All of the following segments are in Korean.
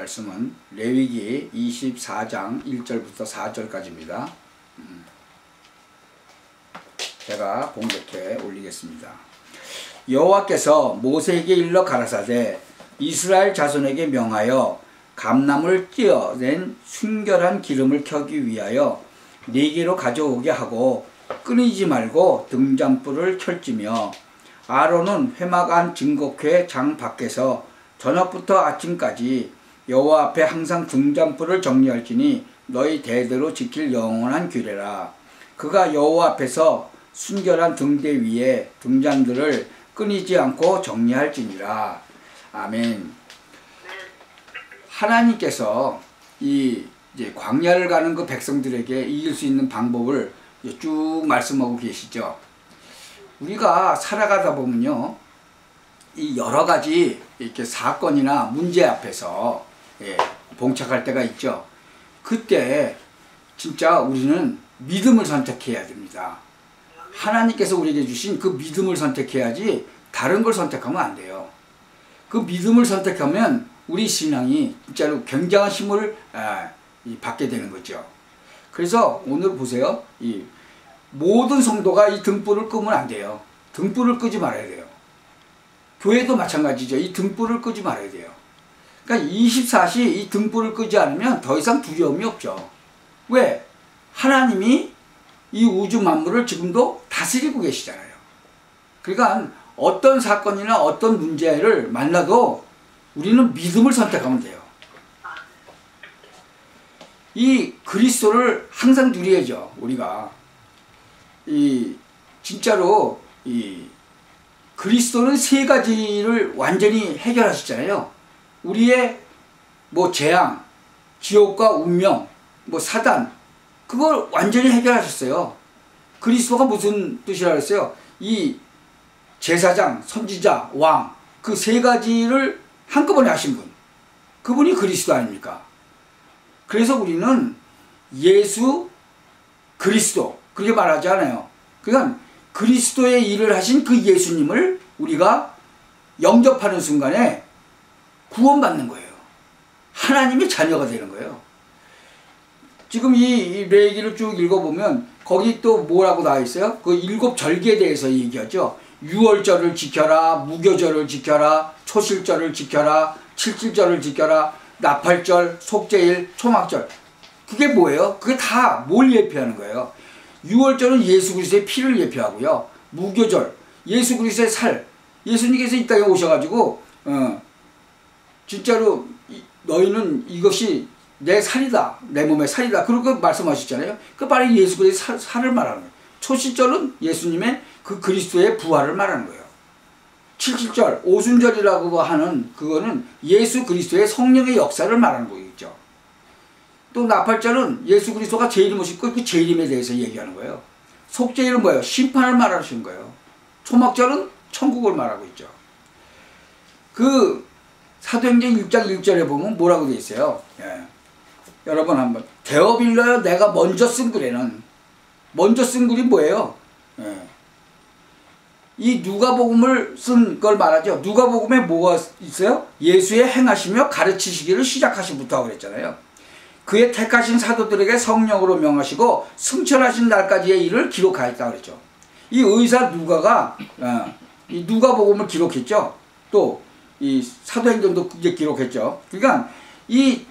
말씀은 레위기 24장 1절부터 4절까지입니다. 제가 봉독해 올리겠습니다. 여호와께서 모세에게 일러 가라사대 이스라엘 자손에게 명하여 감람을 띄어낸 순결한 기름을 켜기 위하여 네개로 가져오게 하고 끊이지 말고 등잔불을 켤지며 아론은 회막 안 증거궤 장 밖에서 저녁부터 아침까지 여호와 앞에 항상 등잔불을 정리할지니 너희 대대로 지킬 영원한 규례라. 그가 여호와 앞에서 순결한 등대 위에 등잔들을 끊이지 않고 정리할지니라. 아멘. 하나님께서 이제 광야를 가는 그 백성들에게 이길 수 있는 방법을 쭉 말씀하고 계시죠. 우리가 살아가다 보면요, 이 여러 가지 이렇게 사건이나 문제 앞에서 봉착할 때가 있죠. 그때 진짜 우리는 믿음을 선택해야 됩니다. 하나님께서 우리에게 주신 그 믿음을 선택해야지 다른 걸 선택하면 안 돼요. 그 믿음을 선택하면 우리 신앙이 진짜로 굉장한 힘을 받게 되는 거죠. 그래서 오늘 보세요. 이 모든 성도가 이 등불을 끄면 안 돼요. 등불을 끄지 말아야 돼요. 교회도 마찬가지죠. 이 등불을 끄지 말아야 돼요. 그러니까 24시 이 등불을 끄지 않으면 더 이상 두려움이 없죠. 왜? 하나님이 이 우주 만물을 지금도 다스리고 계시잖아요. 그러니까 어떤 사건이나 어떤 문제를 만나도 우리는 믿음을 선택하면 돼요. 이 그리스도를 항상 누려야죠. 우리가 진짜로 그리스도는 세 가지를 완전히 해결하셨잖아요. 우리의 재앙, 지옥과 운명, 사단, 그걸 완전히 해결하셨어요. 그리스도가 무슨 뜻이라고 했어요? 이 제사장, 선지자, 왕, 그 세 가지를 한꺼번에 하신 분, 그분이 그리스도 아닙니까? 그래서 우리는 예수 그리스도 그렇게 말하지 않아요. 그러니까 그리스도의 일을 하신 그 예수님을 우리가 영접하는 순간에 구원받는 거예요. 하나님의 자녀가 되는 거예요. 지금 이 레위기를 쭉 읽어보면 거기 또 뭐라고 나와 있어요? 그 7절기에 대해서 얘기하죠. 유월절을 지켜라, 무교절을 지켜라, 초실절을 지켜라, 칠칠절을 지켜라, 나팔절, 속죄일, 초막절. 그게 뭐예요? 그게 다 뭘 예표하는 거예요? 유월절은 예수 그리스도의 피를 예표하고요. 무교절, 예수 그리스도의 살. 예수님께서 이 땅에 오셔가지고 진짜로 너희는 이것이 내 살이다, 내 몸의 살이다, 그렇게 말씀하셨잖아요. 그 바로 예수 그리스도의 살을 말하는 거예요. 초실절은 예수님의 그 그리스도의 부활을 말하는 거예요. 칠칠절, 오순절이라고 하는 그거는 예수 그리스도의 성령의 역사를 말하는 거겠죠. 또 나팔절은 예수 그리스도가 재림 오시고 그 재림에 대해서 얘기하는 거예요. 속죄일은 뭐예요? 심판을 말하시는 거예요. 초막절은 천국을 말하고 있죠. 그 사도행전 1장 1절에 보면 뭐라고 되어 있어요? 여러분 한번 데어빌러여 내가 먼저 쓴 글에는, 먼저 쓴 글이 뭐예요? 이 누가복음을 쓴 걸 말하죠. 누가복음에 뭐가 있어요? 예수의 행하시며 가르치시기를 시작하신부터 하고 그랬잖아요. 그의 택하신 사도들에게 성령으로 명하시고 승천하신 날까지의 일을 기록하였다고 그랬죠. 이 의사 누가가 이 누가복음을 기록했죠. 또 이 사도행전도 이제 기록했죠. 그러니까 이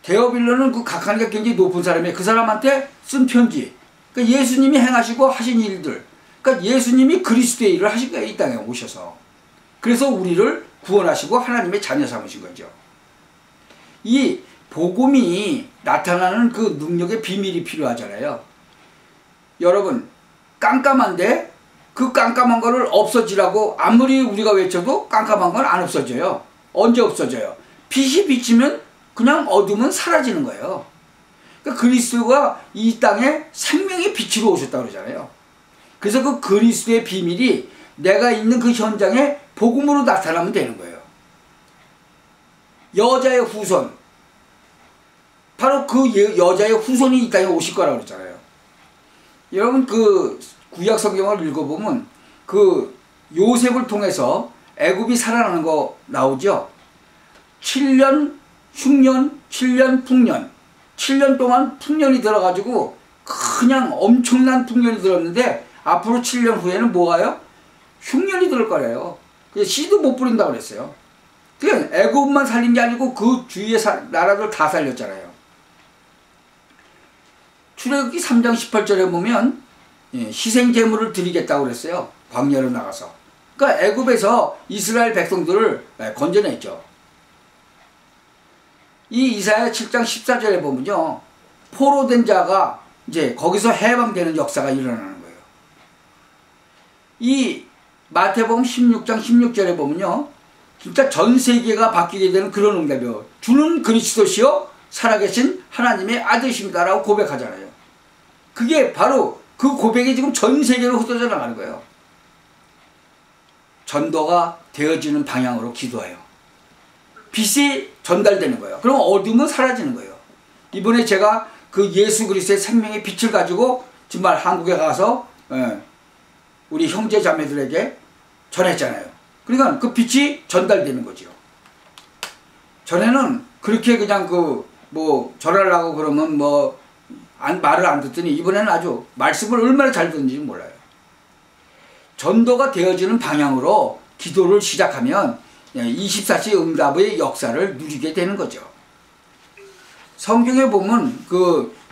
데어빌러는 그 각하니까 굉장히 높은 사람이에요. 그 사람한테 쓴 편지. 그러니까 예수님이 행하시고 하신 일들. 그러니까 예수님이 그리스도의 일을 하신 거예요. 이 땅에 오셔서. 그래서 우리를 구원하시고 하나님의 자녀 삼으신 거죠. 이 복음이 나타나는 그 능력의 비밀이 필요하잖아요. 여러분 깜깜한데 그 깜깜한 거를 없어지라고 아무리 우리가 외쳐도 깜깜한 건 안 없어져요. 언제 없어져요? 빛이 비치면 그냥 어둠은 사라지는 거예요. 그러니까 그리스도가 이 땅에 생명의 빛으로 오셨다고 그러잖아요. 그래서 그 그리스도의 비밀이 내가 있는 그 현장에 복음으로 나타나면 되는 거예요. 여자의 후손, 바로 그 여자의 후손이 이 땅에 오실 거라고 그랬잖아요. 여러분 그 구약 성경을 읽어보면 그 요셉을 통해서 애굽이 살아나는 거 나오죠. 7년 흉년, 7년, 풍년. 7년 동안 풍년이 들어가지고 그냥 엄청난 풍년이 들었는데 앞으로 7년 후에는 뭐가요? 흉년이 들을 거래요. 씨도 못 뿌린다고 그랬어요. 그냥 애굽만 살린 게 아니고 그 주위의 나라들 다 살렸잖아요. 출애굽기 3장 18절에 보면 희생 제물을 드리겠다고 그랬어요. 광야로 나가서. 그러니까 애굽에서 이스라엘 백성들을 건져냈죠. 이 이사야 7장 14절에 보면요. 포로된 자가 이제 거기서 해방되는 역사가 일어나는 거예요. 이 마태복음 16장 16절에 보면요. 진짜 전 세계가 바뀌게 되는 그런 응답이요. 주는 그리스도시요 살아계신 하나님의 아들이십니다라고 고백하잖아요. 그게 바로 그 고백이 지금 전 세계로 흩어져 나가는 거예요. 전도가 되어지는 방향으로 기도해요. 빛이 전달되는 거예요. 그럼 어둠은 사라지는 거예요. 이번에 제가 그 예수 그리스도의 생명의 빛을 가지고 정말 한국에 가서 우리 형제 자매들에게 전했잖아요. 그러니까 그 빛이 전달되는 거죠. 전에는 그렇게 그냥 전하려고 그러면 말을 안 듣더니 이번에는 아주 말씀을 얼마나 잘 듣는지 몰라요. 전도가 되어지는 방향으로 기도를 시작하면 24시 응답의 역사를 누리게 되는 거죠. 성경에 보면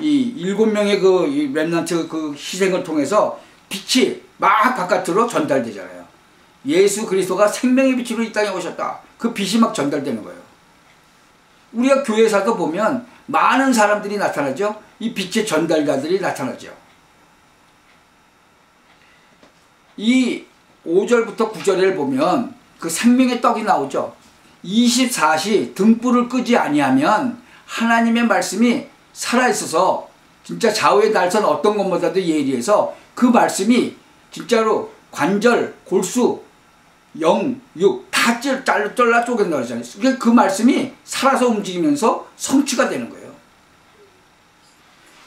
이 7명의 이 렘넌트 그 희생을 통해서 빛이 막 바깥으로 전달되잖아요. 예수 그리스도가 생명의 빛으로 이 땅에 오셨다. 그 빛이 막 전달되는 거예요. 우리가 교회에서도 보면 많은 사람들이 나타나죠. 이 빛의 전달자들이 나타나죠. 이 5절부터 9절을 보면 그 생명의 떡이 나오죠. 24시 등불을 끄지 아니하면 하나님의 말씀이 살아있어서 진짜 좌우의 날선 어떤 것보다도 예리해서 그 말씀이 진짜로 관절, 골수, 영, 육 다 잘라 쪼갠다고 그러잖아요. 그 말씀이 살아서 움직이면서 성취가 되는 거예요.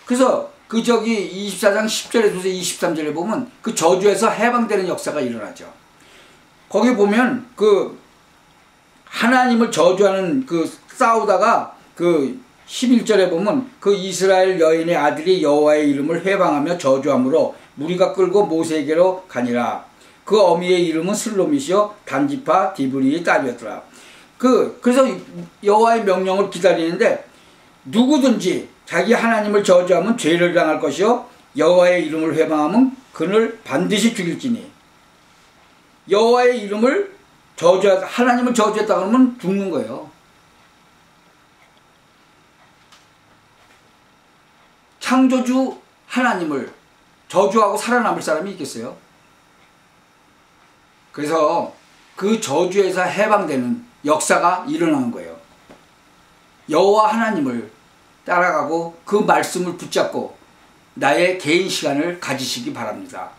그래서 24장 10절에서 23절에 보면 그 저주에서 해방되는 역사가 일어나죠. 거기 보면 하나님을 저주하는 싸우다가 11절에 보면 그 이스라엘 여인의 아들이 여호와의 이름을 회방하며 저주함으로 무리가 끌고 모세에게로 가니라. 그 어미의 이름은 슬로밋이요 단지파 디브리의 딸이었더라. 그래서 여호와의 명령을 기다리는데 누구든지 자기 하나님을 저주하면 죄를 당할 것이요 여호와의 이름을 회방하면 그를 반드시 죽일지니. 여호와의 이름을 하나님을 저주했다 그러면 죽는 거예요. 창조주 하나님을 저주하고 살아남을 사람이 있겠어요? 그래서 그 저주에서 해방되는 역사가 일어나는 거예요. 여호와 하나님을 따라가고 그 말씀을 붙잡고 나의 개인 시간을 가지시기 바랍니다.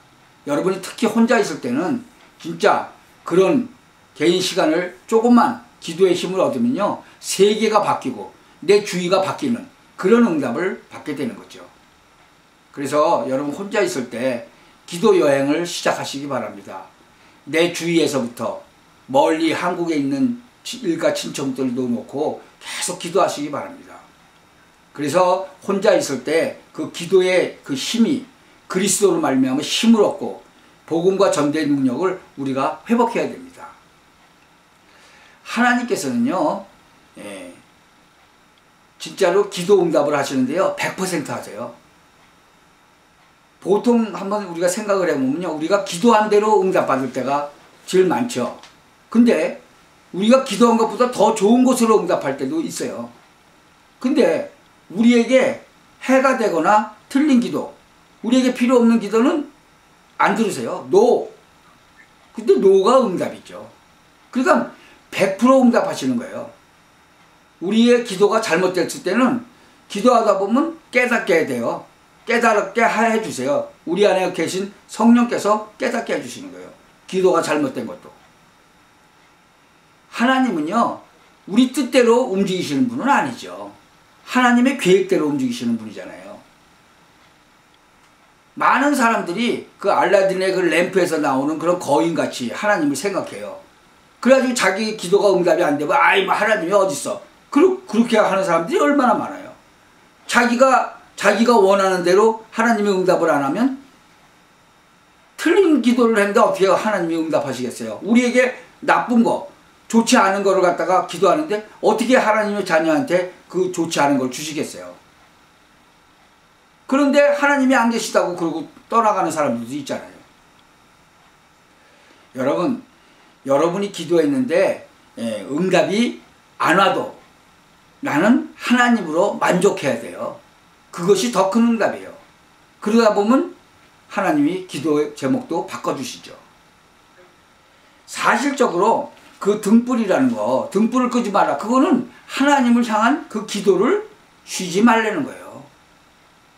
여러분이 특히 혼자 있을 때는 진짜 그런 개인 시간을 조금만 기도의 힘을 얻으면요 세계가 바뀌고 내 주위가 바뀌는 그런 응답을 받게 되는 거죠. 그래서 여러분 혼자 있을 때 기도 여행을 시작하시기 바랍니다. 내 주위에서부터 멀리 한국에 있는 일가 친척들도 놓고 계속 기도하시기 바랍니다. 그래서 혼자 있을 때 그 기도의 그 힘이 그리스도로 말미암아 힘을 얻고 복음과 전도의 능력을 우리가 회복해야 됩니다. 하나님께서는요 진짜로 기도 응답을 하시는데요 100% 하세요. 보통 한번 우리가 생각을 해보면요 우리가 기도한 대로 응답받을 때가 제일 많죠. 근데 우리가 기도한 것보다 더 좋은 곳으로 응답할 때도 있어요. 근데 우리에게 해가 되거나 틀린 기도, 우리에게 필요 없는 기도는 안 들으세요. 노. 근데 노가 응답이죠. 그러니까 100% 응답하시는 거예요. 우리의 기도가 잘못됐을 때는 기도하다 보면 깨닫게 돼요. 깨닫게 해주세요. 우리 안에 계신 성령께서 깨닫게 해주시는 거예요. 기도가 잘못된 것도. 하나님은요 우리 뜻대로 움직이시는 분은 아니죠. 하나님의 계획대로 움직이시는 분이잖아요. 많은 사람들이 그 알라딘의 그 램프에서 나오는 그런 거인같이 하나님을 생각해요. 그래가지고 자기 기도가 응답이 안 되면 하나님이 어딨어? 그렇게 하는 사람들이 얼마나 많아요. 자기가 원하는 대로 하나님이 응답을 안 하면 틀린 기도를 했는데 어떻게 하나님이 응답하시겠어요? 우리에게 나쁜 거, 좋지 않은 거를 갖다가 기도하는데 어떻게 하나님의 자녀한테 그 좋지 않은 걸 주시겠어요? 그런데 하나님이 안 계시다고 그러고 떠나가는 사람들도 있잖아요. 여러분이 기도했는데 응답이 안 와도 나는 하나님으로 만족해야 돼요. 그것이 더 큰 응답이에요. 그러다 보면 하나님이 기도의 제목도 바꿔주시죠. 사실적으로 그 등불이라는 거, 등불을 끄지 마라. 그거는 하나님을 향한 그 기도를 쉬지 말라는 거예요.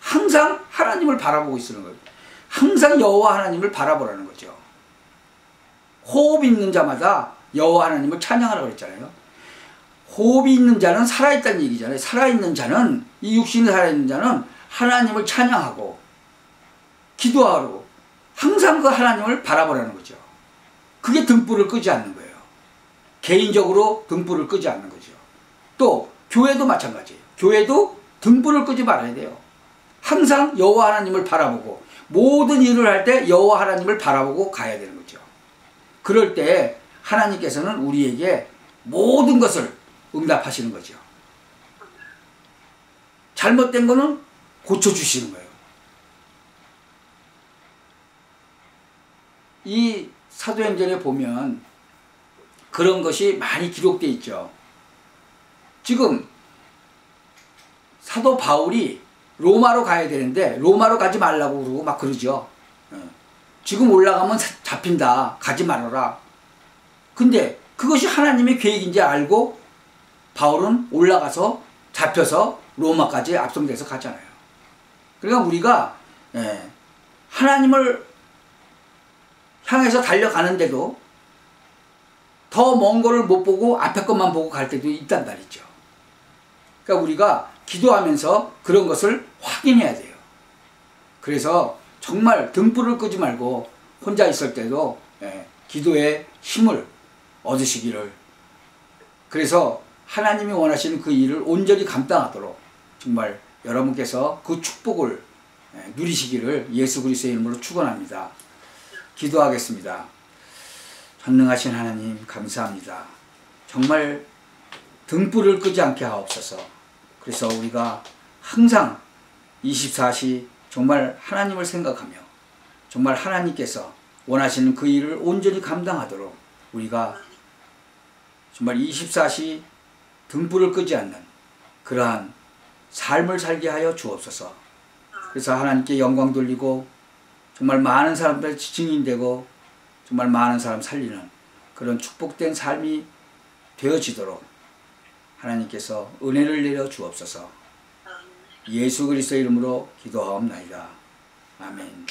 항상 하나님을 바라보고 있는 거예요. 항상 여호와 하나님을 바라보라는 거죠. 호흡 있는 자마다 여호와 하나님을 찬양하라고 그랬잖아요. 호흡이 있는 자는 살아있다는 얘기잖아요. 살아있는 자는, 이 육신이 살아있는 자는 하나님을 찬양하고 기도하고 항상 그 하나님을 바라보라는 거죠. 그게 등불을 끄지 않는 거예요. 개인적으로 등불을 끄지 않는 거죠. 또 교회도 마찬가지예요. 교회도 등불을 끄지 말아야 돼요. 항상 여호와 하나님을 바라보고 모든 일을 할 때 여호와 하나님을 바라보고 가야 되는 거죠. 그럴 때 하나님께서는 우리에게 모든 것을 응답하시는 거죠. 잘못된 거는 고쳐주시는 거예요. 이 사도행전에 보면 그런 것이 많이 기록되어 있죠. 지금 사도 바울이 로마로 가야 되는데 로마로 가지 말라고 그러고 막 그러죠. 지금 올라가면 잡힌다. 가지 말아라. 근데 그것이 하나님의 계획인지 알고 바울은 올라가서 잡혀서 로마까지 압송돼서 가잖아요. 그러니까 우리가 하나님을 향해서 달려가는데도 더 먼 거를 못 보고 앞에 것만 보고 갈 때도 있단 말이죠. 그러니까 우리가 기도하면서 그런 것을 확인해야 돼요. 그래서 정말 등불을 끄지 말고 혼자 있을 때도 기도의 힘을 얻으시기를, 그래서 하나님이 원하시는 그 일을 온전히 감당하도록 정말 여러분께서 그 축복을 누리시기를 예수 그리스도의 이름으로 축원합니다. 기도하겠습니다. 전능하신 하나님 감사합니다. 정말 등불을 끄지 않게 하옵소서. 그래서 우리가 항상 24시 정말 하나님을 생각하며 정말 하나님께서 원하시는 그 일을 온전히 감당하도록 우리가 정말 24시 등불을 끄지 않는 그러한 삶을 살게 하여 주옵소서. 그래서 하나님께 영광 돌리고 정말 많은 사람들 증인되고 정말 많은 사람 살리는 그런 축복된 삶이 되어지도록 하나님께서 은혜를 내려 주옵소서. 예수 그리스도의 이름으로 기도하옵나이다. 아멘.